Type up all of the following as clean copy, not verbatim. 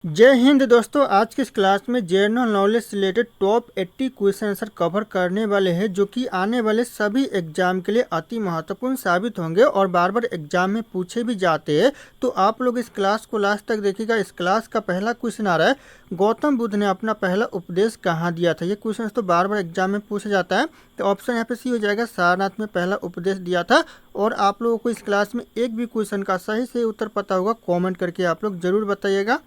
जय हिंद दोस्तों। आज की इस क्लास में जनरल नॉलेज से related top 80 question answer cover करने वाले हैं, जो कि आने वाले सभी एग्जाम के लिए अति महत्वपूर्ण साबित होंगे और बार बार एग्जाम में पूछे भी जाते हैं। तो आप लोग इस क्लास को लास्ट तक देखिएगा। इस क्लास का पहला क्वेश्चन आ रहा है, गौतम बुद्ध ने अपना पहला उपदेश कहाँ दिया था। ये क्वेश्चन तो बार बार एग्जाम में पूछा जाता है। तो ऑप्शन यहाँ पे सी हो जाएगा, सारनाथ में पहला उपदेश दिया था। और आप लोगों को इस क्लास में एक भी क्वेश्चन का सही से उत्तर पता होगा, कॉमेंट करके आप लोग जरूर बताइएगा।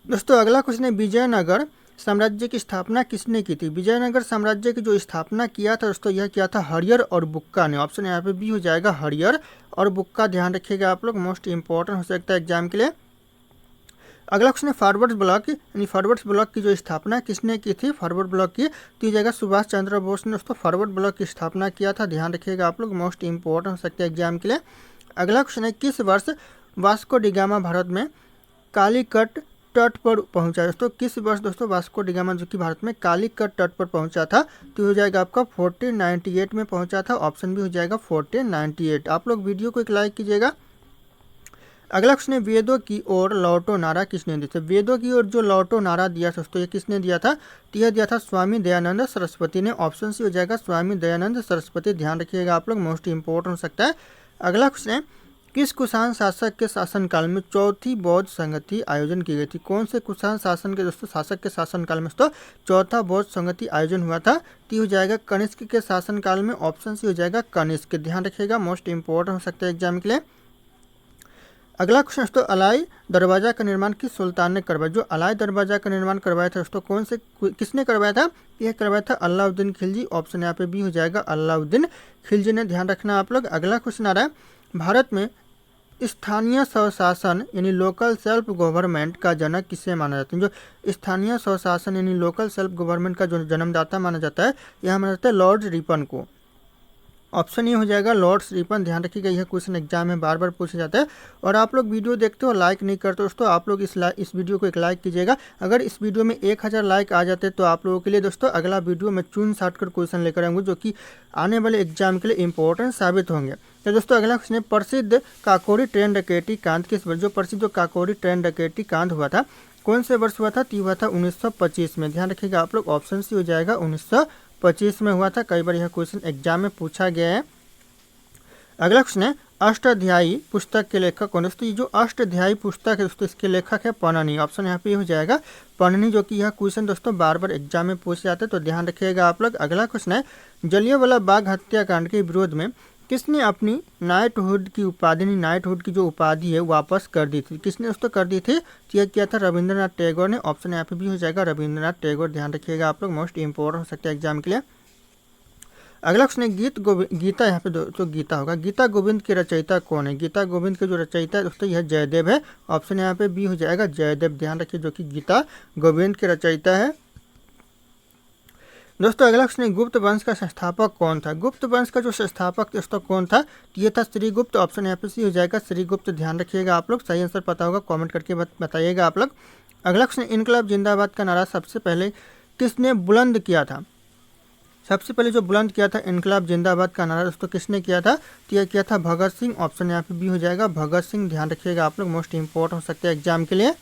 दोस्तों अगला क्वेश्चन है, विजयनगर साम्राज्य की स्थापना किसने की थी। विजयनगर साम्राज्य की जो स्थापना किया था दोस्तों, यह किया था हरियर और बुक्का ने। ऑप्शन यहाँ पे बी हो जाएगा, हरियर और बुक्का। ध्यान रखिएगा आप लोग, मोस्ट इंपॉर्टेंट हो सकता है एग्जाम के लिए। अगला क्वेश्चन है, फॉरवर्ड ब्लॉक यानी फॉरवर्ड ब्लॉक की जो स्थापना किसने की थी। फॉरवर्ड ब्लॉक की तो ये जाएगा सुभाष चंद्र बोस ने दोस्तों फॉरवर्ड ब्लॉक की स्थापना किया था। ध्यान रखिएगा आप लोग, मोस्ट इंपॉर्टेंट हो सकता है एग्जाम के लिए। अगला क्वेश्चन है, किस वर्ष वास्को डिगामा भारत में कालीकट तट पर पहुंचा। दोस्तों किस वर्ष दोस्तों वास्को डिगामा जो कि भारत में कालीकट तट पर पहुंचा था। तो हो जाएगा आपका 1498 में पहुंचा था। ऑप्शन भी हो जाएगा 1498। आप लोग वीडियो को एक लाइक कीजिएगा। अगला क्वेश्चन है, वेदों की ओर लौटो नारा किसने दिया था। वेदों की ओर जो लौटो नारा दिया था दोस्तों, ये किसने दिया था। तो यह दिया था स्वामी दयानंद सरस्वती ने। ऑप्शन सी हो जाएगा, स्वामी दयानंद सरस्वती। ध्यान रखिएगा आप लोग, मोस्ट इंपॉर्टेंट हो सकता है। अगला क्वेश्चन है, किस कुषाण शासक के शासनकाल में चौथी बौद्ध संगति आयोजन की गई थी। कौन से कुषाण शासन के दोस्तों शासक के शासनकाल में दोस्तों चौथा बौद्ध संगति आयोजन हुआ था। तो हो जाएगा कनिष्क के शासनकाल में। ऑप्शन सी हो जाएगा कनिष्क। ध्यान रखिएगा, मोस्ट इंपॉर्टेंट हो सकता है एग्जाम के लिए। अगला क्वेश्चन दोस्तों, अलाई दरवाजा का निर्माण किस सुल्तान ने करवाया। जो अलाई दरवाजा का निर्माण करवाया था दोस्तों, कौन से किसने करवाया था। यह करवाया था अलाउद्दीन खिलजी। ऑप्शन यहाँ पे बी हो जाएगा, अलाउद्दीन खिलजी ने। ध्यान रखना आप लोग। अगला क्वेश्चन आ रहा है, भारत में स्थानीय स्वशासन यानी लोकल सेल्फ गवर्नमेंट का जनक किसे माना जाता है। जो स्थानीय स्वशासन यानी लोकल सेल्फ गवर्नमेंट का जो जन्मदाता माना जाता है, यह माना जाता है लॉर्ड रिपन को। ऑप्शन ये हो जाएगा, लॉर्ड रिपन। ध्यान रखिएगा, यह क्वेश्चन एग्जाम में बार बार पूछा जाता है। और आप लोग वीडियो देखते हो लाइक नहीं करते दोस्तों, आप लोग इस वीडियो को एक लाइक कीजिएगा। अगर इस वीडियो में 1000 लाइक आ जाते तो आप लोगों के लिए दोस्तों अगला वीडियो में चुन साट कर क्वेश्चन लेकर आऊँगा, जो कि आने वाले एग्जाम के लिए इंपॉर्टेंट साबित होंगे। तो दोस्तों अगला क्वेश्चन है, प्रसिद्ध काकोरी ट्रेन डकैती कांड किस वर्ष। जो प्रसिद्ध काकोरी ट्रेन डकैती कांड हुआ था, कौन से वर्ष हुआ था। तो हुआ था 1925 में। ध्यान रखिएगा आप लोग, ऑप्शन सी हो जाएगा, 1925 में हुआ था। कई बार यह क्वेश्चन एग्जाम में पूछा गया है। अगला क्वेश्चन है, अष्टाध्यायी पुस्तक के लेखक कौन है। दोस्तों ये जो अष्टाध्यायी पुस्तक है दोस्तों, इसके लेखक है पन्नी। ऑप्शन यहाँ पे हो जाएगा पन्नी, जो कि यह क्वेश्चन दोस्तों बार बार एग्जाम में पूछे जाते हैं, तो ध्यान रखिएगा आप लोग। अगला क्वेश्चन है, जलियांवाला बाग हत्याकांड के विरोध में किसने अपनी नाइटहुड की उपाधि नाइटहुड की जो उपाधि है वापस कर दी थी। किसने दोस्तों कर दी थी। तो यह किया था रविंद्रनाथ टैगोर ने। ऑप्शन यहाँ पे भी हो जाएगा, रविंद्रनाथ टैगोर। ध्यान रखिएगा आप लोग, मोस्ट इंपॉर्टेंट हो सकता है एग्जाम के लिए। अगला क्वेश्चन है, गीता यहाँ पे तो गीता होगा। गीता गोविंद के रचयिता कौन है। गीता गोविंद के जो रचयिता है दोस्तों, यह जयदेव है। ऑप्शन यहाँ पे बी हो जाएगा, जयदेव। ध्यान रखिए, जो कि गीता गोविंद के रचयिता है। दोस्तों अगला क्वेश्चन है, गुप्त वंश का संस्थापक कौन था। गुप्त वंश का जो संस्थापक दोस्तों कौन था। तो ये था श्रीगुप्त। ऑप्शन यहाँ पे सी हो जाएगा, श्रीगुप्त। ध्यान रखिएगा आप लोग, सही आंसर पता होगा कमेंट करके बताइएगा आप लोग। अगला क्वेश्चन, इनकलाब जिंदाबाद का नारा सबसे पहले किसने बुलंद किया था। सबसे पहले जो बुलंद किया था इनकलाब जिंदाबाद का नारा दोस्तों किसने किया था। तो यह किया था भगत सिंह। ऑप्शन यहाँ पे बी हो जाएगा, भगत सिंह। ध्यान रखिएगा आप लोग, मोस्ट इंपॉर्टेंट हो सकता है एग्जाम के लिए।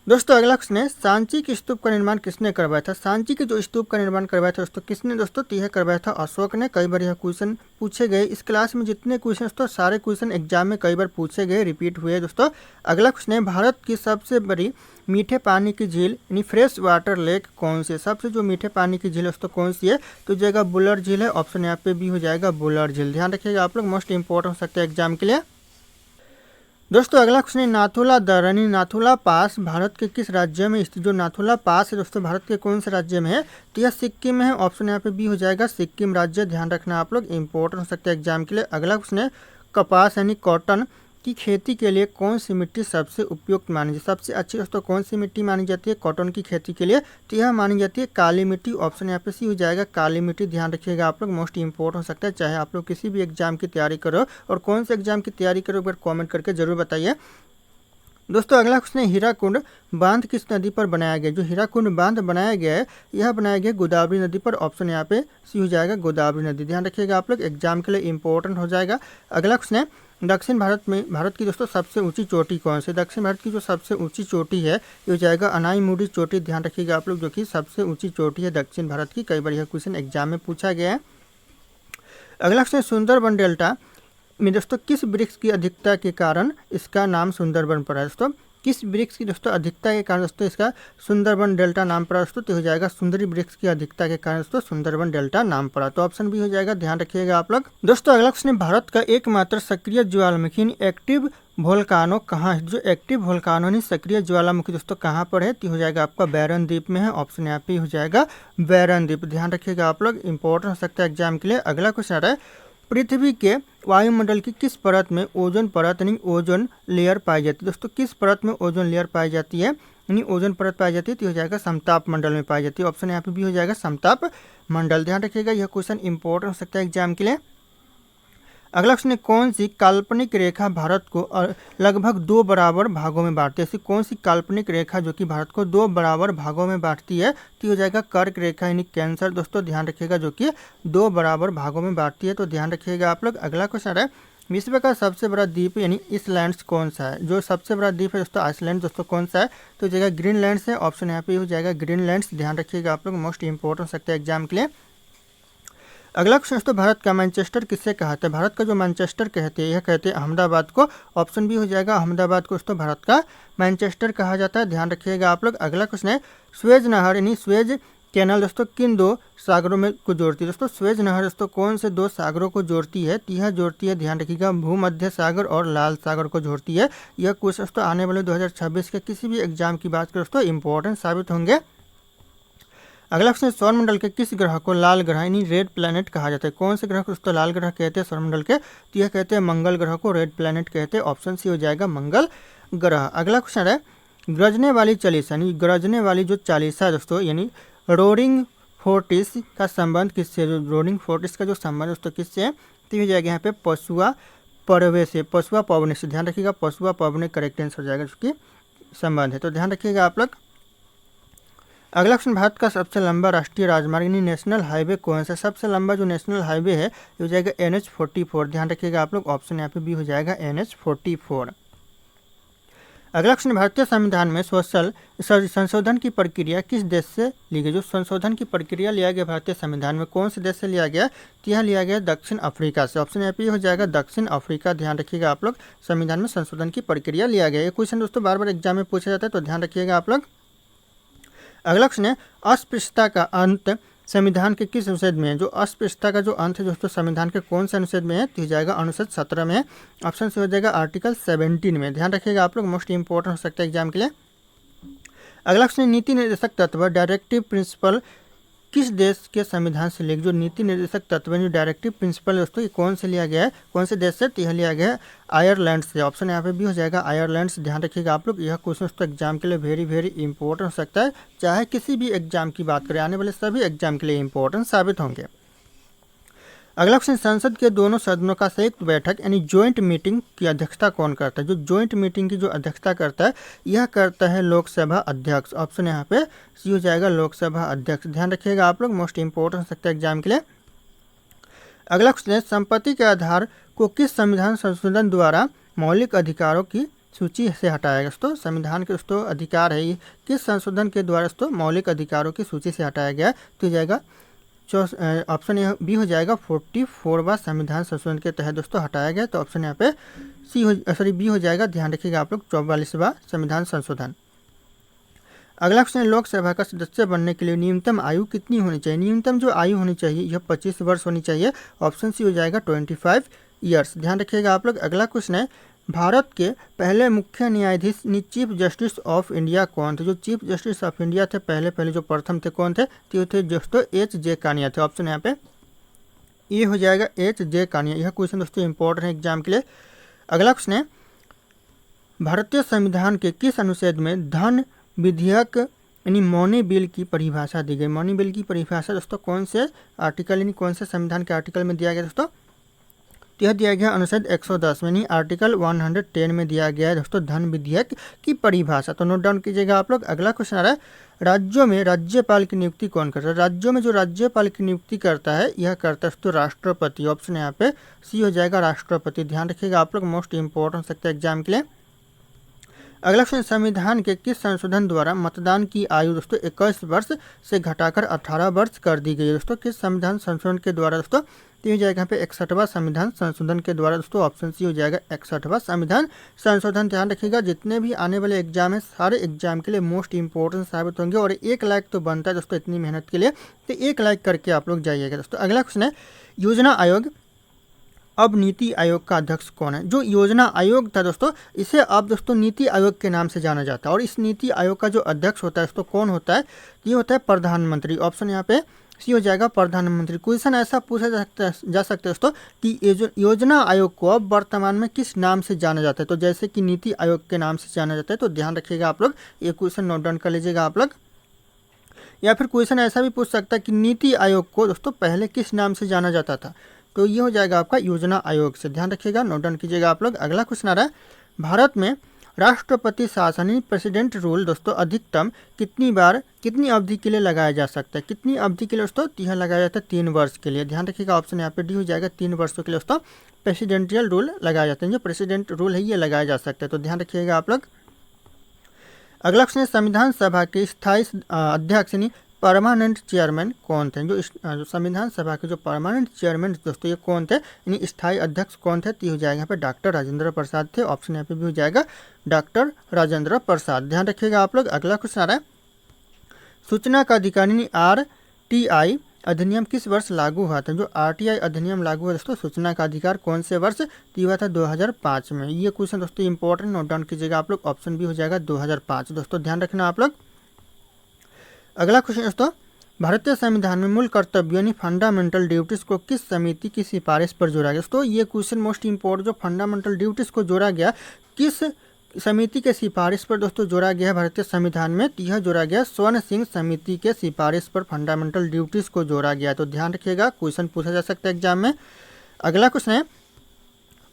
दोस्तों अगला क्वेश्चन है, सांची के स्तूप का निर्माण किसने करवाया था। सांची के जो स्तूप का निर्माण करवाया था दोस्तों किसने दोस्तों। तो यह करवाया था अशोक ने। कई बार यह क्वेश्चन पूछे गए। इस क्लास में जितने क्वेश्चन दोस्तों सारे क्वेश्चन एग्जाम में कई बार पूछे गए, रिपीट हुए दोस्तों। अगला क्वेश्चन है, भारत की सबसे बड़ी मीठे पानी की झील यानी फ्रेश वाटर लेक कौन सी है। सबसे जो मीठे पानी की झील दोस्तों कौन सी है। तो जगह बुलर झील है। ऑप्शन यहाँ पे भी हो जाएगा, बुलर झील। ध्यान रखिएगा आप लोग, मोस्ट इंपॉर्टेंट हो सकता है एग्जाम के लिए। दोस्तों अगला क्वेश्चन है, नाथुला दर्र नाथुला पास भारत के किस राज्य में स्थित। जो नाथुला पास है दोस्तों भारत के कौन से राज्य में है। तो यह सिक्किम में है। ऑप्शन यहाँ पे बी हो जाएगा, सिक्किम राज्य। ध्यान रखना आप लोग, इंपॉर्टेंट हो सकता है एग्जाम के लिए। अगला क्वेश्चन है, कपास यानी कॉटन की खेती के लिए कौन सी मिट्टी सबसे उपयुक्त मानी जाती है। सबसे अच्छी दोस्तों कौन सी मिट्टी मानी जाती है कॉटन की खेती के लिए। तो यह मानी जाती है काली मिट्टी। ऑप्शन यहाँ पे सी हो जाएगा, काली मिट्टी। ध्यान रखिएगा आप लोग, मोस्ट इंपॉर्टेंट हो सकता है। चाहे आप लोग किसी भी एग्जाम की तैयारी करो और कौन से एग्जाम की तैयारी करो, एक बार कॉमेंट करके जरूर बताइए। दोस्तों अगला क्वेश्चन है, हीराकुंड बांध किस नदी पर बनाया गया। जो हीराकुंड बांध बनाया गया है, यह बनाया गया गोदावरी नदी पर। ऑप्शन यहाँ पे सी हो जाएगा, गोदावरी नदी। ध्यान रखिएगा आप लोग, एग्जाम के लिए इंपॉर्टेंट हो जाएगा। अगला क्वेश्चन है, दक्षिण भारत में भारत की दोस्तों सबसे ऊंची चोटी कौन सी? दक्षिण भारत की जो सबसे ऊंची चोटी है ये हो जाएगा अनाईमुडी चोटी, ध्यान रखिएगा आप लोग, जो कि सबसे ऊंची चोटी है दक्षिण भारत की। कई बार यह क्वेश्चन एग्जाम में पूछा गया है। अगला क्वेश्चन, सुंदरबन डेल्टा में दोस्तों किस वृक्ष की अधिकता के कारण इसका नाम सुंदरबन पड़ा है? दोस्तों किस वृक्ष की दोस्तों अधिकता के कारण दोस्तों इसका सुंदरबन डेल्टा नाम पड़ा दोस्तों? तो हो जाएगा सुंदरी वृक्ष की अधिकता के कारण दोस्तों सुंदरबन डेल्टा नाम पड़ा। तो ऑप्शन बी हो जाएगा, ध्यान रखिएगा आप लोग। दोस्तों अगला क्वेश्चन, भारत का एकमात्र सक्रिय ज्वालामुखी एक्टिव वोल्कानो कहाँ है? जो एक्टिव वोल्कानो नहीं सक्रिय ज्वालामुखी दोस्तों कहाँ पर है? तो हो जाएगा आपका बैरन द्वीप में है। ऑप्शन यहाँ पे हो जाएगा बैरन द्वीप, ध्यान रखिएगा आप लोग, इंपॉर्टेंट हो सकता है एग्जाम के लिए। अगला क्वेश्चन आ रहा है, पृथ्वी के वायुमंडल की किस परत में ओजोन परत यानी ओजोन लेयर पाई जाती है? दोस्तों किस परत में ओजोन लेयर पाई जाती है यानी ओजोन परत पाई जाती है? तो हो जाएगा समताप मंडल में पाई जाती है। ऑप्शन यहाँ पे भी हो जाएगा समताप मंडल, ध्यान रखिएगा, यह क्वेश्चन इंपॉर्टेंट हो सकता है एग्जाम के लिए। अगला क्वेश्चन, कौन सी काल्पनिक रेखा भारत को लगभग 2 बराबर भागों में बांटती है? ऐसी कौन सी काल्पनिक रेखा जो कि भारत को 2 बराबर भागों में बांटती है? तो हो जाएगा कर्क रेखा यानी कैंसर दोस्तों, ध्यान रखिएगा, जो कि 2 बराबर भागों में बांटती है। तो ध्यान रखिएगा आप लोग। अगला क्वेश्चन है, विश्व का सबसे बड़ा द्वीप यानी आइसलैंड कौन सा है? जो सबसे बड़ा द्वीप है दोस्तों आइसलैंड दोस्तों कौन सा है? तो हो जाएगा ग्रीनलैंड है। ऑप्शन यहाँ पे हो जाएगा ग्रीनलैंड, ध्यान रखिएगा आप लोग, मोस्ट इंपॉर्टेंट हो सकता है एग्जाम के लिए। अगला क्वेश्चन दोस्तों, भारत का मैनचेस्टर किससे कहते हैं? भारत का जो मैनचेस्टर कहते हैं यह कहते हैं अहमदाबाद को। ऑप्शन भी हो जाएगा अहमदाबाद को दोस्तों भारत का मैनचेस्टर कहा जाता है, ध्यान रखिएगा आप लोग। अगला क्वेश्चन है, स्वेज नहर यानी स्वेज कैनाल दोस्तों किन 2 सागरों में को जोड़ती है? दोस्तों स्वेज नहर दोस्तों कौन से 2 सागरों को जोड़ती है? यह जोड़ती है, ध्यान रखिएगा, भूमध्य सागर और लाल सागर को जोड़ती है। यह क्वेश्चन दोस्तों आने वाले 2026 के किसी भी एग्जाम की बात करें दोस्तों इंपॉर्टेंट साबित होंगे। अगला क्वेश्चन, सौरमंडल के किस ग्रह को लाल ग्रह यानी रेड प्लैनेट कहा जाता है? कौन से ग्रह को दोस्तों लाल ग्रह कहते हैं सौरमंडल के? तो यह कहते हैं मंगल ग्रह को रेड प्लैनेट कहते हैं। ऑप्शन सी हो जाएगा मंगल ग्रह। अगला क्वेश्चन है, गरजने वाली चालीसा यानी गरजने वाली जो चालीसा है दोस्तों यानी रोरिंग फोर्टिस का संबंध किससे? जो रोरिंग फोर्टिस का जो संबंध दोस्तों किससे है? तो हो जाएगा यहाँ पे पशुआ पर्वे से, पशुआ पवने से, ध्यान रखिएगा, पशुआ पवने करेक्ट आंसर हो जाएगा, जिसकी संबंध है। तो ध्यान रखिएगा आप लोग। अगला क्वेश्चन, भारत का सबसे लंबा राष्ट्रीय राजमार्ग यानी नेशनल हाईवे कौन सा? सबसे लंबा जो नेशनल हाईवे है ये हो जाएगा NH44, ध्यान रखिएगा आप लोग, ऑप्शन यहाँ पे भी हो जाएगा NH44। अगला क्वेश्चन, भारतीय संविधान में संशोधन की प्रक्रिया किस देश से ली गई? जो संशोधन की प्रक्रिया लिया गया भारतीय संविधान में कौन से देश से लिया गया? तो यह लिया गया दक्षिण अफ्रीका से। ऑप्शन यहाँ पे हो जाएगा दक्षिण अफ्रीका, ध्यान रखिएगा आप लोग, संविधान में संशोधन की प्रक्रिया लिया गया। ये क्वेश्चन दोस्तों बार बार एग्जाम में पूछा जाता है, तो ध्यान रखिएगा आप लोग। अगला क्वेश्चन है, अस्पृश्यता का अंत संविधान के किस अनुच्छेद में है? जो अस्पृश्यता का जो अंत है दोस्तों संविधान के कौन से अनुच्छेद में है? तो हो जाएगा अनुच्छेद 17 में है। ऑप्शन से हो जाएगा आर्टिकल 17 में, ध्यान रखिएगा आप लोग, मोस्ट इंपॉर्टेंट हो सकता है एग्जाम के लिए। अगला क्वेश्चन, नीति निर्देशक तत्व डायरेक्टिव प्रिंसिपल किस देश के संविधान से लिया? जो नीति निर्देशक तत्व जो डायरेक्टिव प्रिंसिपल दोस्तों ये कौन से लिया गया है, कौन से देश से? तो यह लिया गया है आयरलैंड से। ऑप्शन यहाँ पे भी हो जाएगा आयरलैंड से, ध्यान रखिएगा आप लोग। यह क्वेश्चन दोस्तों एग्जाम के लिए वेरी वेरी इंपॉर्टेंट हो सकता है, चाहे किसी भी एग्जाम की बात करें, आने वाले सभी एग्जाम के लिए इंपॉर्टेंट साबित होंगे। अगला क्वेश्चन, संसद के दोनों सदनों का संयुक्त बैठक यानी ज्वाइंट मीटिंग की अध्यक्षता कौन करता है? जो ज्वाइंट मीटिंग की जो अध्यक्षता करता है यह करता है लोकसभा अध्यक्ष। ऑप्शन यहाँ पे सी हो जाएगा लोकसभा अध्यक्ष, ध्यान रखिएगा आप लोग, मोस्ट इंपॉर्टेंट हो सकता है एग्जाम के लिए। अगला क्वेश्चन, संपत्ति के आधार को किस संविधान संशोधन द्वारा मौलिक अधिकारों की सूची से हटाया गया? दोस्तों संविधान के दोस्तों अधिकार है, ये किस संशोधन के द्वारा दोस्तों मौलिक अधिकारों की सूची से हटाया गया? तो हो जाएगा ऑप्शन यह बी हो जाएगा 44वां संविधान संशोधन के तहत दोस्तों हटाया गया। तो ऑप्शन यहाँ पे बी हो जाएगा, ध्यान रखिएगा आप लोग, 44वां संविधान संशोधन। अगला क्वेश्चन, लोकसभा का सदस्य बनने के लिए न्यूनतम आयु कितनी होनी चाहिए? न्यूनतम जो आयु होनी चाहिए यह 25 वर्ष होनी चाहिए। ऑप्शन सी हो जाएगा 25 ईयर्स, ध्यान रखिएगा आप लोग। अगला क्वेश्चन है, भारत के पहले मुख्य न्यायाधीश चीफ जस्टिस ऑफ इंडिया कौन थे? जो चीफ जस्टिस ऑफ इंडिया थे पहले जो प्रथम थे कौन थे? तो थे दोस्तों HJ कानिया थे। ऑप्शन यहाँ पे ये हो जाएगा HJ कानिया। यह क्वेश्चन दोस्तों इंपॉर्टेंट है एग्जाम के लिए। अगला क्वेश्चन है, भारतीय संविधान के किस अनुच्छेद में धन विधेयक यानी मनी बिल की परिभाषा दी गई? मनी बिल की परिभाषा दोस्तों कौन से आर्टिकल यानी कौन से संविधान के आर्टिकल में दिया गया दोस्तों? तो यह दिया गया अनुच्छेद 110 में, यानी आर्टिकल 110 में दिया गया है दोस्तों धन विधेयक की परिभाषा। तो नोट डाउन कीजिएगा आप लोग। अगला क्वेश्चन आ रहा है, राज्यों में राज्यपाल की नियुक्ति कौन करता है? राज्यों में जो राज्यपाल की नियुक्ति करता है यह करता है दोस्तों राष्ट्रपति। ऑप्शन यहाँ पे सी हो जाएगा, राष्ट्रपति। ध्यान रखिएगा आप लोग, मोस्ट इंपॉर्टेंट हो सकता है एग्जाम के लिए। अगला क्वेश्चन, संविधान के किस संशोधन द्वारा मतदान की आयु दोस्तों 21 वर्ष से घटाकर 18 वर्ष कर दी गई है? दोस्तों किस संविधान संशोधन के द्वारा दोस्तों? तो हो जाएगा यहाँ पे 61वां संविधान संशोधन के द्वारा दोस्तों। ऑप्शन सी हो जाएगा 61वां संविधान संशोधन। ध्यान रखिएगा, जितने भी आने वाले एग्जाम है सारे एग्जाम के लिए मोस्ट इंपॉर्टेंट साबित होंगे और 1 लाइक तो बनता है दोस्तों इतनी मेहनत के लिए, तो 1 लाइक करके आप लोग जाइएगा दोस्तों। अगला क्वेश्चन है, योजना आयोग अब नीति आयोग का अध्यक्ष कौन है? जो योजना आयोग था दोस्तों इसे अब दोस्तों नीति आयोग के नाम से जाना जाता है और इस नीति आयोग का जो अध्यक्ष होता है दोस्तों कौन होता है? ये होता है प्रधानमंत्री। ऑप्शन यहाँ पे सी हो जाएगा, प्रधानमंत्री। क्वेश्चन ऐसा पूछा जा सकता है दोस्तों कि योजना आयोग को अब वर्तमान में किस नाम से जाना जाता है? तो जैसे कि नीति आयोग के नाम से जाना जाता है, तो ध्यान रखिएगा आप लोग, ये क्वेश्चन नोट डाउन कर लीजिएगा आप लोग। या फिर क्वेश्चन ऐसा भी पूछ सकता है कि नीति आयोग को दोस्तों पहले किस नाम से जाना जाता था? तो ये हो जाएगा आपका योजना आयोग से। ध्यान रखिएगा, नोट डाउन कीजिएगा आप लोग। अगला क्वेश्चन आ रहा है, भारत में राष्ट्रपति शासन यानी प्रेसिडेंट रूल दोस्तों अधिकतम कितनी अवधि के लिए लगाया जा सकता है? कितनी अवधि के लिए दोस्तों? यह लगाया जाता है 3 वर्ष के लिए। ध्यान रखिएगा, ऑप्शन यहाँ पे डी हो जाएगा, 3 वर्षों के लिए दोस्तों प्रेसिडेंशियल रूल लगाया जाता है। जो प्रेसिडेंट रूल है ये लगाया जा सकता है, तो ध्यान रखिएगा आप लोग। अगला क्वेश्चन है, संविधान सभा के स्थायी अध्यक्ष यानी परमानेंट चेयरमैन कौन थे? जो संविधान सभा के जो परमानेंट चेयरमैन दोस्तों ये कौन थे, यानी स्थायी अध्यक्ष कौन थे? तो हो जाएगा यहाँ पे डॉक्टर राजेंद्र प्रसाद थे। ऑप्शन यहाँ पे भी हो जाएगा डॉक्टर राजेंद्र प्रसाद। ध्यान रखिएगा आप लोग। अगला क्वेश्चन आ रहा है, सूचना का अधिकार यानी RTI अधिनियम किस वर्ष लागू हुआ था? जो RTI अधिनियम लागू हुआ दोस्तों सूचना का अधिकार कौन से वर्ष? तो हुआ था 2005 में। ये क्वेश्चन दोस्तों इंपॉर्टेंट, नोट डाउन कीजिएगा आप लोग। ऑप्शन भी हो जाएगा 2005 दोस्तों, ध्यान रखना आप लोग। अगला क्वेश्चन दोस्तों, भारतीय संविधान में मूल कर्तव्य यानी फंडामेंटल ड्यूटीज को किस समिति की सिफारिश पर जोड़ा गया? दोस्तों ये क्वेश्चन मोस्ट इंपॉर्टेंट, जो फंडामेंटल ड्यूटीज को जोड़ा गया किस समिति के सिफारिश पर दोस्तों जोड़ा गया है भारतीय संविधान में? यह जोड़ा गया स्वर्ण सिंह समिति के सिफारिश पर फंडामेंटल ड्यूटीज को जोड़ा गया। तो ध्यान रखिएगा, क्वेश्चन पूछा जा सकता है एग्जाम में। अगला क्वेश्चन है,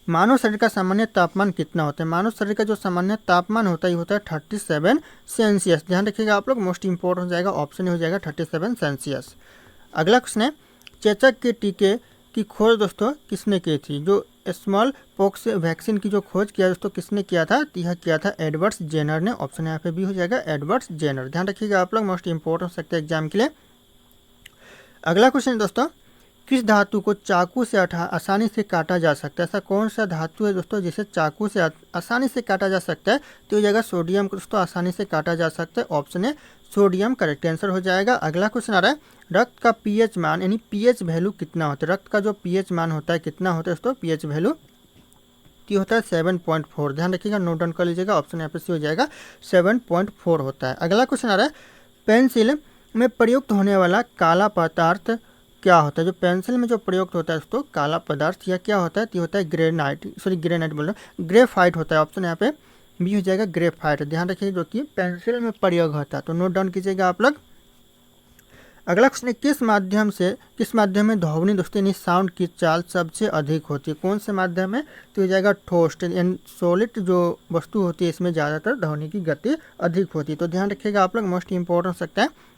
मानव शरीर का सामान्य तापमान कितना होता है? मानव शरीर का जो सामान्य तापमान होता है ये होता है 37 सेल्सियस। ध्यान रखिएगा आप लोग, मोस्ट इंपॉर्टेंट हो जाएगा, ऑप्शन हो जाएगा 37 सेल्सियस। अगला क्वेश्चन है, चेचक के टीके की खोज दोस्तों किसने की थी? जो स्मॉल पॉक्स वैक्सीन की जो खोज किया दोस्तों किसने किया था? यह किया था एडवर्ड जेनर ने। ऑप्शन यहाँ पे भी हो जाएगा एडवर्ड जेनर। ध्यान रखिएगा आप लोग, मोस्ट इंपॉर्टेंट हो सकता है एग्जाम के लिए। अगला क्वेश्चन दोस्तों, किस धातु को चाकू से आसानी से काटा जा सकता है? ऐसा कौन सा धातु है दोस्तों जिसे चाकू से आसानी से काटा जा सकता है? तो हो जाएगा सोडियम को दोस्तों आसानी से काटा जा सकता है। ऑप्शन है सोडियम करेक्ट आंसर हो जाएगा। अगला क्वेश्चन आ रहा है, रक्त का पीएच मान यानी पीएच वैल्यू कितना होता है? रक्त का जो पीएच मान होता है कितना होता है दोस्तों? पीएच वैल्यू ये होता है 7.4। ध्यान रखिएगा, नोट डाउन कर लीजिएगा, ऑप्शन यहाँ पे सी हो जाएगा 7.4 होता है। अगला क्वेश्चन आ रहा है, पेंसिल में प्रयुक्त होने वाला काला पदार्थ क्या होता है? जो पेंसिल में जो प्रयुक्त होता है दोस्तों काला पदार्थ या क्या होता है? तो होता है ग्रेनाइट बोल रहा हूँ, ग्रेफाइट होता है। ऑप्शन यहाँ पे बी हो जाएगा ग्रेफाइट। ध्यान रखिएगा, जो कि पेंसिल में प्रयोग होता है, तो नोट डाउन कीजिएगा आप लोग। अगला क्वेश्चन, किस माध्यम में ध्वनि दोस्तों यानी साउंड की चाल सबसे अधिक होती है? कौन से माध्यम में? तो हो जाएगा ठोस यानी सॉलिड जो वस्तु होती है इसमें ज़्यादातर ध्वनि की गति अधिक होती है। तो ध्यान रखिएगा आप लोग, मोस्ट इंपॉर्टेंट हो सकता है।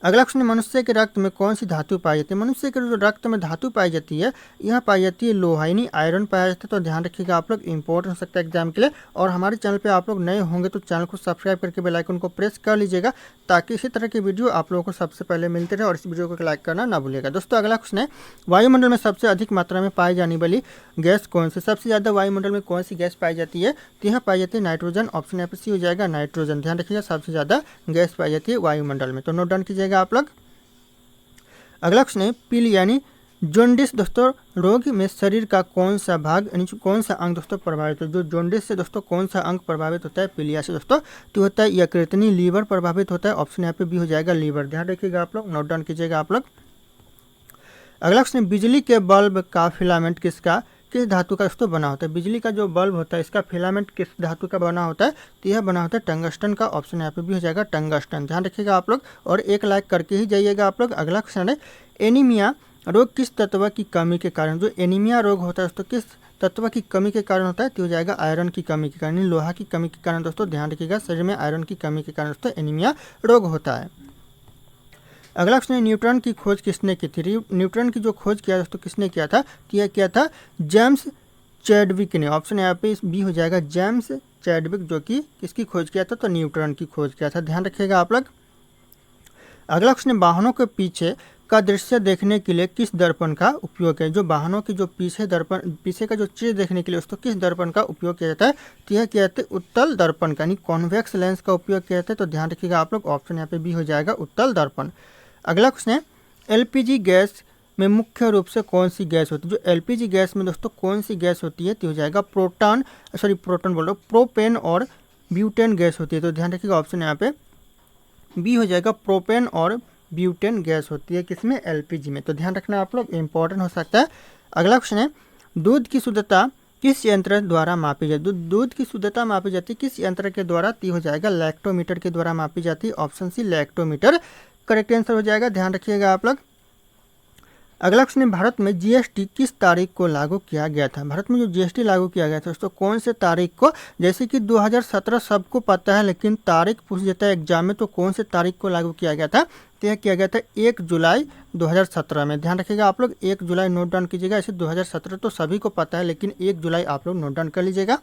अगला क्वेश्चन, मनुष्य के रक्त में कौन सी धातु पाई जाती है? मनुष्य के जो रक्त में धातु पाई जाती है यह पाई जाती है लोहा यानी आयरन पाया जाता है। तो ध्यान रखिएगा आप लोग, इंपॉर्टेंट हो सकता है एग्जाम के लिए। और हमारे चैनल पे आप लोग नए होंगे तो चैनल को सब्सक्राइब करके बेल आइकन को प्रेस कर लीजिएगा ताकि इसी तरह की वीडियो आप लोगों को सबसे पहले मिलते रहे और इस वीडियो को लाइक करना ना भूलिएगा। दोस्तों अगला क्वेश्चन है, वायुमंडल में सबसे अधिक मात्रा में पाई जाने वाली गैस कौन सी? सबसे ज़्यादा वायुमंडल में कौन सी गैस पाई जाती है? तो यह पाई जाती है नाइट्रोजन। ऑप्शन यहाँ पे सी हो जाएगा नाइट्रोजन। ध्यान रखिएगा, सबसे ज़्यादा गैस पाई जाती है वायुमंडल में, तो नोट डाउन कीजिएगा आप लोग। अगला क्वेश्चन है, पीली यानी जॉन्डिस दोस्तों रोग में शरीर का कौन सा भाग यानी कौन सा अंग दोस्तों प्रभावित हो? जो जॉन्डिस से दोस्तों कौन सा अंग प्रभावित होता है पीलिया से दोस्तों? तो होता है यकृतनी, लीवर प्रभावित होता है। ऑप्शन यहाँ पे भी हो जाएगा लीवर। ध्यान रखिएगा आप लोग, नोट डाउन कीजिएगा आप लोग। अगला क्वेश्चन, बिजली के बल्ब का फिलामेंट किस धातु का दोस्तों बना होता है? बिजली का जो बल्ब होता है इसका फिलामेंट किस धातु का बना होता है? तो यह बना होता है टंगस्टन का। ऑप्शन यहाँ पे भी हो जाएगा टंगस्टन। ध्यान रखिएगा आप लोग और 1 लाइक करके ही जाइएगा आप लोग। अगला क्वेश्चन है, एनीमिया रोग किस तत्व की कमी के कारण, जो एनीमिया रोग होता है दोस्तों किस तत्व की कमी के कारण होता है, तो हो जाएगा आयरन की कमी के कारण, लोहा की कमी के कारण दोस्तों ध्यान रखिएगा, शरीर में आयरन की कमी के कारण दोस्तों एनीमिया रोग होता है। अगला क्वेश्चन है न्यूट्रॉन की खोज किसने की थी। न्यूट्रॉन की जो खोज किया दोस्तों किसने किया था, तो यह किया था जेम्स चैडविक ने। ऑप्शन यहाँ पे बी हो जाएगा जेम्स चैडविक, जो कि किसकी खोज किया था, तो न्यूट्रॉन की खोज किया था, ध्यान रखिएगा आप लोग। अगला क्वेश्चन, वाहनों के पीछे का दृश्य देखने के लिए किस दर्पण का उपयोग है। जो वाहनों के जो पीछे का जो चीज देखने के लिए उसको किस दर्पण का उपयोग किया जाता है, तो यह किया जाता है उत्तल दर्पण का, यानी कॉन्वेक्स लेंस का उपयोग किया जाता है, तो ध्यान रखिएगा आप लोग, ऑप्शन यहाँ पे बी हो जाएगा उत्तल दर्पण। अगला क्वेश्चन है एलपीजी गैस में मुख्य रूप से कौन सी गैस होती है। जो एलपीजी गैस में दोस्तों कौन सी गैस होती है, तो हो जाएगा प्रोपेन और ब्यूटेन गैस होती है, तो ध्यान रखिएगा ऑप्शन यहाँ पे बी हो जाएगा प्रोपेन और ब्यूटेन गैस होती है किसमें, एलपीजी में, तो ध्यान रखना आप लोग, इंपॉर्टेंट हो सकता है। अगला क्वेश्चन है दूध की शुद्धता किस यंत्र द्वारा मापी जाती है। दूध की शुद्धता मापी जाती है किस यंत्र के द्वारा, तो हो जाएगा लैक्टोमीटर के द्वारा मापी जाती है, option C lactometer correct answer हो जाएगा, ध्यान रखिएगा आप लोग। अगला क्वेश्चन है भारत में जीएसटी किस तारीख को लागू किया गया था। भारत में जो जीएसटी लागू किया गया था दोस्तों कौन से तारीख को, जैसे कि 2017 सबको पता है, लेकिन तारीख पूछ देता है एग्जाम में, तो कौन से तारीख को लागू किया गया था, तो यह किया गया था 1 जुलाई 2017 में, ध्यान रखिएगा आप लोग, 1 जुलाई नोट डाउन कीजिएगा। ऐसे 2017 तो सभी को पता है, लेकिन 1 जुलाई आप लोग नोट डाउन कर लीजिएगा।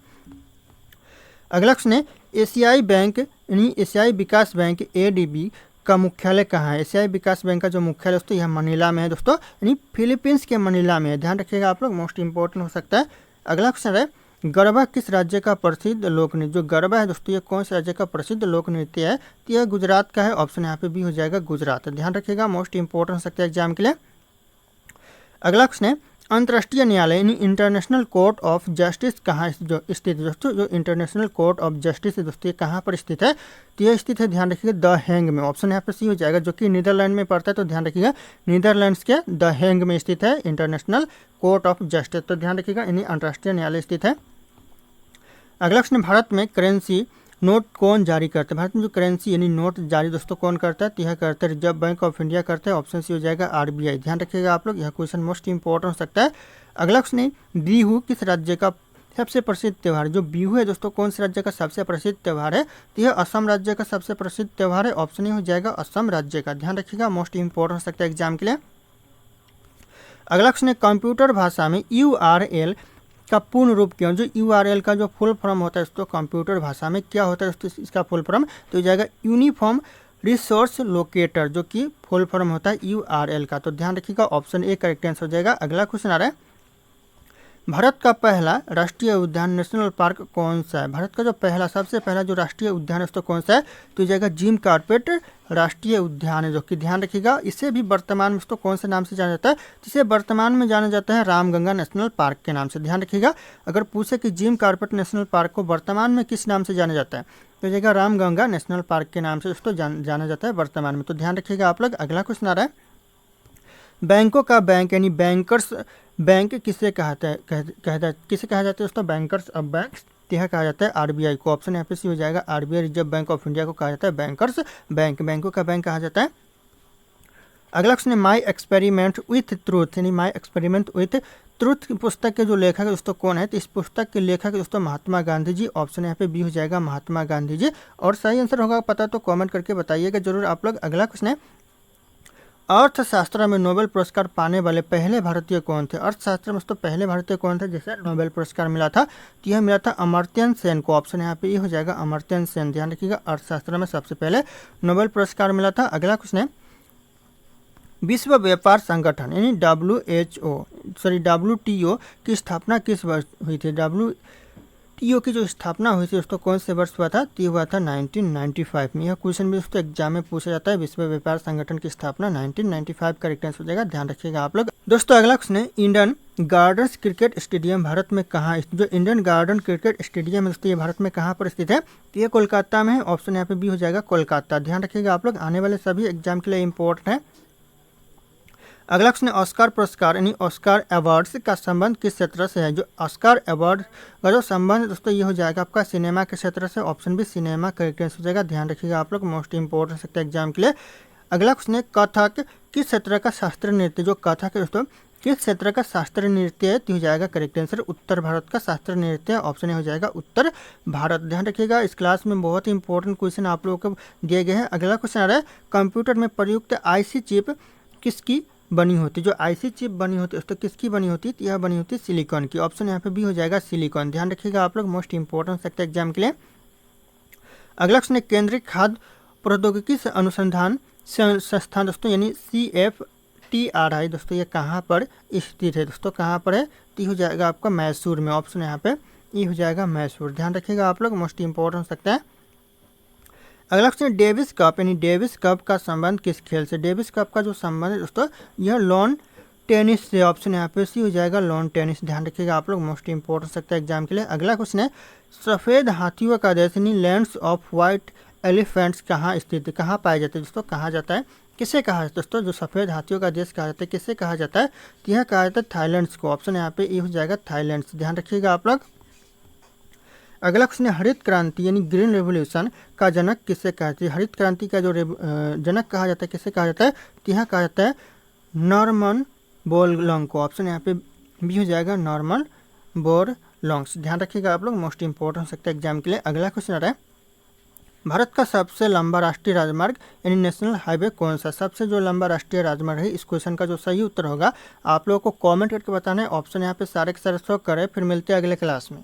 अगला क्वेश्चन है एशियाई बैंक यानी एशियाई विकास बैंक एडीबी का मुख्यालय कहाँ है। एशियाई विकास बैंक का जो मुख्यालय दोस्तों यह मनीला में है दोस्तों, यानी फिलीपींस के मनीला में है, ध्यान रखिएगा आप लोग, मोस्ट इंपॉर्टेंट हो सकता है। अगला क्वेश्चन है गरबा किस राज्य का प्रसिद्ध लोक नृत्य। जो गरबा है दोस्तों ये कौन से राज्य का प्रसिद्ध लोक नृत्य है, तो यह गुजरात का है, ऑप्शन यहाँ पे भी हो जाएगा गुजरात, ध्यान रखिएगा, मोस्ट इंपॉर्टेंट हो सकता है एग्जाम के लिए। अगला क्वेश्चन है अंतर्राष्ट्रीय न्यायालय यानी इंटरनेशनल कोर्ट ऑफ जस्टिस कहाँ स्थित है दोस्तों। जो इंटरनेशनल कोर्ट ऑफ जस्टिस है दोस्तों ये कहाँ पर स्थित है, तो यह स्थित है, ध्यान रखिएगा, द हैंग में, ऑप्शन यहाँ पे सी हो जाएगा, जो कि नीदरलैंड में पड़ता है, तो ध्यान रखिएगा नीदरलैंड्स के द हैंग में स्थित है इंटरनेशनल कोर्ट ऑफ जस्टिस, तो ध्यान रखिएगा यानी अंतर्राष्ट्रीय न्यायालय स्थित है। अगला क्वेश्चन, भारत में करेंसी नोट कौन जारी करता है। भारत में जो करेंसी यानी नोट जारी दोस्तों कौन करता है, तो यह करता है रिजर्व बैंक ऑफ इंडिया करता है, ऑप्शन सी हो जाएगा आरबीआई, ध्यान रखिएगा आप लोग, यह क्वेश्चन मोस्ट इंपॉर्टेंट हो सकता है। अगला क्वेश्चन है बिहू किस राज्य का सबसे प्रसिद्ध त्यौहार। जो बिहू है दोस्तों कौन से राज्य का सबसे प्रसिद्ध त्यौहार है, तो यह असम राज्य का सबसे प्रसिद्ध त्यौहार है, ऑप्शन ए हो जाएगा असम राज्य का, ध्यान रखिएगा, मोस्ट इंपॉर्टेंट हो सकता है एग्जाम के लिए। अगला क्वेश्चन है कंप्यूटर भाषा में यूआरएल का पूर्ण रूप क्या है। जो यूआरएल का जो फुल फॉर्म होता है दोस्तों कंप्यूटर भाषा में क्या होता है दोस्तों इसका फुल फॉर्म, तो हो जाएगा यूनिफॉर्म रिसोर्स लोकेटर, जो कि फुल फॉर्म होता है यूआरएल का, तो ध्यान रखिएगा ऑप्शन ए करेक्ट आंसर हो जाएगा। अगला क्वेश्चन आ रहा है भारत का पहला राष्ट्रीय उद्यान नेशनल पार्क कौन सा है। भारत का जो सबसे पहला जो राष्ट्रीय उद्यान है दोस्तों कौन सा है, तो जाएगा जिम कॉर्बेट राष्ट्रीय उद्यान है, जो कि ध्यान रखिएगा इसे भी वर्तमान में दोस्तों कौन से नाम से जाना जाता है, जिसे वर्तमान में जाना जाता है रामगंगा नेशनल पार्क के नाम से, ध्यान रखिएगा। अगर पूछे कि जिम कॉर्बेट नेशनल पार्क को वर्तमान में किस नाम से जाना जाता है, तो जाएगा रामगंगा नेशनल पार्क के नाम से दोस्तों जाना जाता है वर्तमान में, तो ध्यान रखिएगा आप लोग। अगला क्वेश्चन आ रहा है बैंकों का बैंक यानी बैंकर्स बैंक किसे कहता है किसे कहा जाता है दोस्तों, बैंकर्स ऑफ बैंक्स, यह कहा जाता है आरबीआई को, ऑप्शन यहाँ पे सी हो जाएगा RBI reserve bank of India को कहा जाता है बैंकर्स बैंक, बैंकों का बैंक कहा जाता है। अगला क्वेश्चन है माई एक्सपेरिमेंट विथ ट्रूथ यानी माई एक्सपेरिमेंट विथ ट्रूथ पुस्तक के जो लेखक है दोस्तों कौन है, तो इस पुस्तक के लेखक दोस्तों महात्मा गांधी जी, ऑप्शन यहाँ पे बी हो जाएगा महात्मा गांधी जी, और सही आंसर होगा पता तो कमेंट करके बताइएगा जरूर आप लोग। अगला क्वेश्चन है अर्थशास्त्र में नोबेल पुरस्कार पाने वाले पहले भारतीय कौन थे। अर्थशास्त्र में तो पहले भारतीय कौन थे जैसे नोबेल पुरस्कार मिला था, तो यह मिला था अमर्त्य सेन को, ऑप्शन यहाँ पे ये हो जाएगा अमर्त्य सेन, ध्यान रखिएगा अर्थशास्त्र में सबसे पहले नोबेल पुरस्कार मिला था। अगला क्वेश्चन है विश्व व्यापार संगठन यानी WTO की स्थापना किस वर्ष हुई थी। WTO की जो स्थापना हुई थी दोस्तों कौन से वर्ष हुआ था, तो हुआ था 1995 में। यह क्वेश्चन भी दोस्तों एग्जाम में पूछा जाता है, विश्व व्यापार संगठन की स्थापना 1995 करेक्ट आंसर हो जाएगा, ध्यान रखिएगा आप लोग। दोस्तों अगला क्वेश्चन है Indian gardens cricket stadium Bharat में कहाँ, जो इंडियन गार्डन क्रिकेट स्टेडियम है दोस्तों ये भारत में कहाँ पर स्थित है, तो ये कोलकाता में है, ऑप्शन यहाँ पे बी हो जाएगा कोलकाता, ध्यान रखिएगा आप लोग, आने वाले सभी एग्जाम के लिए इंपॉर्टेंट है। अगला क्वेश्चन है ऑस्कार पुरस्कार यानी ऑस्कार अवार्ड्स का संबंध किस क्षेत्र से है। जो ऑस्कार अवार्ड का जो संबंध दोस्तों ये हो जाएगा आपका सिनेमा के क्षेत्र से, option B cinema correct answer हो जाएगा, ध्यान रखिएगा आप लोग, मोस्ट इंपॉर्टेंट सकता है एग्जाम के लिए। अगला क्वेश्चन है कथक किस क्षेत्र का शास्त्रीय नृत्य, जो कथक है दोस्तों किस क्षेत्र का शास्त्रीय नृत्य है, तो हो जाएगा करेक्ट आंसर उत्तर भारत का शास्त्रीय नृत्य, ऑप्शन ए हो जाएगा उत्तर भारत। ध्यान रखिएगा इस क्लास में बहुत ही इंपॉर्टेंट क्वेश्चन आप लोगों को दिए गए हैं। अगला क्वेश्चन आ रहा है कंप्यूटर में प्रयुक्त आईसी चिप किसकी बनी होती है, जो आईसी चिप बनी होती है तो किसकी बनी होती है, तो यह बनी होती है सिलिकॉन की, ऑप्शन यहाँ पे भी हो जाएगा सिलिकॉन। ध्यान रखिएगा आप लोग मोस्ट इंपॉर्टेंट सेक्टर एग्जाम के लिए। अगला क्वेश्चन है केंद्रीय खाद्य प्रौद्योगिकी अनुसंधान संस्थान दोस्तों यानी CFTRI दोस्तों ये कहाँ पर स्थित है, दोस्तों कहाँ पर है, तो हो जाएगा आपका मैसूर में, ऑप्शन यहाँ पे ये हो जाएगा मैसूर। ध्यान रखिएगा आप लोग मोस्ट इंपॉर्टेंट सकता है। अगला क्वेश्चन डेविस कप यानी डेविस कप का संबंध किस खेल से, डेविस कप का जो संबंध है दोस्तों यह लॉन टेनिस से, ऑप्शन यहाँ पे सी हो जाएगा लॉन टेनिस। ध्यान रखिएगा आप लोग मोस्ट इंपॉर्टेंट सकता है एग्जाम के लिए। अगला क्वेश्चन है सफ़ेद हाथियों का देश यानी लैंड्स ऑफ वाइट एलिफेंट्स कहाँ स्थित है, कहाँ पाए जाते हैं दोस्तों, कहा जाता है, किसे कहा जाता है दोस्तों, जो सफ़ेद हाथियों का देश कहा जाता है किसे कहा जाता है, तो यह कहा जाता है थाईलैंड को, ऑप्शन यहाँ पे ये हो जाएगा थाईलैंड। ध्यान रखिएगा आप लोग। अगला क्वेश्चन है हरित क्रांति यानी ग्रीन रेवोल्यूशन का जनक किसे कहा जाता है, हरित क्रांति का जो जनक कहा जाता है किसे कहा जाता है, तो यह कहा जाता है नॉर्मन बोरलॉन्ग को, ऑप्शन यहाँ पे भी हो जाएगा नॉर्मन बोरलॉन्ग। ध्यान रखिएगा आप लोग मोस्ट इंपॉर्टेंट सकता है एग्जाम के लिए। अगला क्वेश्चन आ रहा है भारत का सबसे लंबा राष्ट्रीय राजमार्ग यानी नेशनल हाईवे कौन सा, सबसे जो लंबा राष्ट्रीय राजमार्ग है, इस क्वेश्चन का जो सही उत्तर होगा आप लोगों को कमेंट करके बताना है। ऑप्शन यहाँ पे सारे के सारे शो करें। फिर मिलते हैं अगले क्लास में।